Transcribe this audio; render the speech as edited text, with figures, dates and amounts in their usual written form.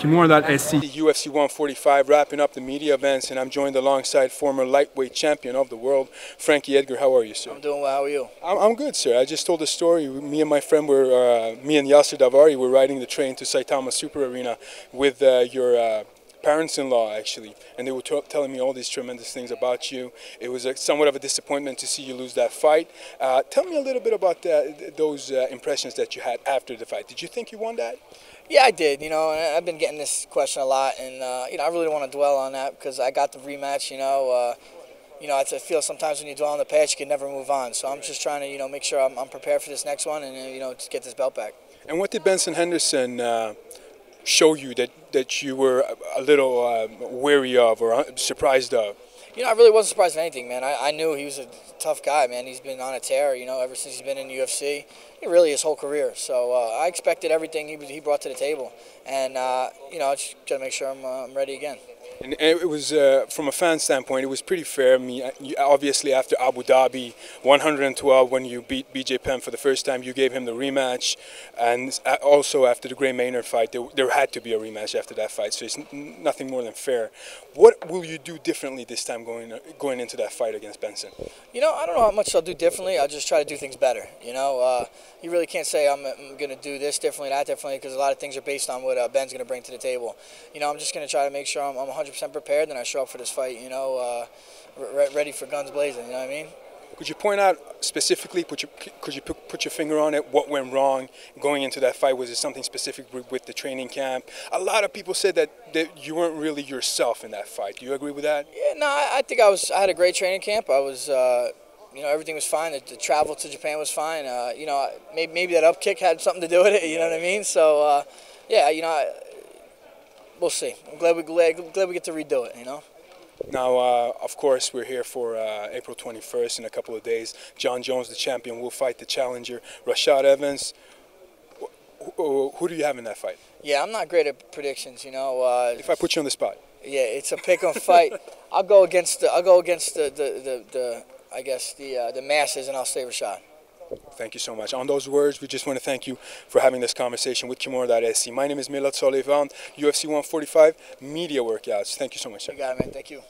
Kimura.se. UFC 145 wrapping up the media events, and I'm joined alongside former lightweight champion of the world, Frankie Edgar. How are you, sir? I'm doing well. How are you? I'm good, sir. I just told a story. Me and my friend me and Yasser Davari were riding the train to Saitama Super Arena with your parents-in-law, actually, and they were telling me all these tremendous things about you. It was somewhat of a disappointment to see you lose that fight. Tell me a little bit about those impressions that you had after the fight. Did you think you won that? Yeah, I did. You know, and I've been getting this question a lot, and you know, I really don't want to dwell on that because I got the rematch. I feel sometimes when you dwell on the past, you can never move on. So I'm just trying to, make sure I'm prepared for this next one, and just get this belt back. And what did Benson Henderson show you that you were a little wary of or surprised of? I really wasn't surprised of anything, man. I knew he was a tough guy, man. He's been on a tear, ever since he's been in the UFC. Really his whole career. So I expected everything he brought to the table, and I just got to make sure I'm ready again. And it was, from a fan standpoint, it was pretty fair. I mean, obviously, after Abu Dhabi 112, when you beat BJ Penn for the first time, you gave him the rematch. And also after the Gray Maynard fight, there had to be a rematch after that fight. So it's nothing more than fair. What will you do differently this time going into that fight against Benson? I don't know how much I'll do differently. I'll just try to do things better. You really can't say I'm going to do this differently, that differently, because a lot of things are based on what Ben's going to bring to the table. I'm just going to try to make sure I'm 100% prepared, and I show up for this fight, ready for guns blazing. You know what I mean? Could you point out specifically, could you put your finger on it, what went wrong going into that fight? Was it something specific with the training camp? A lot of people said that you weren't really yourself in that fight. Do you agree with that? Yeah, no, I think I had a great training camp. I was, everything was fine. The travel to Japan was fine. Maybe that up kick had something to do with it. You know what I mean? So, yeah, we'll see. I'm glad we get to redo it. Now, of course, we're here for April 21st in a couple of days. John Jones, the champion, will fight the challenger, Rashad Evans. Who do you have in that fight? Yeah, I'm not great at predictions. If I put you on the spot. Yeah, it's a pick 'em fight. I'll go against the masses, and I'll say Rashad. Thank you so much. On those words, we just want to thank you for having this conversation with Kimura.se. My name is Milad Solivan, UFC 145 Media Workouts. Thank you so much, sir. You got it, man. Thank you.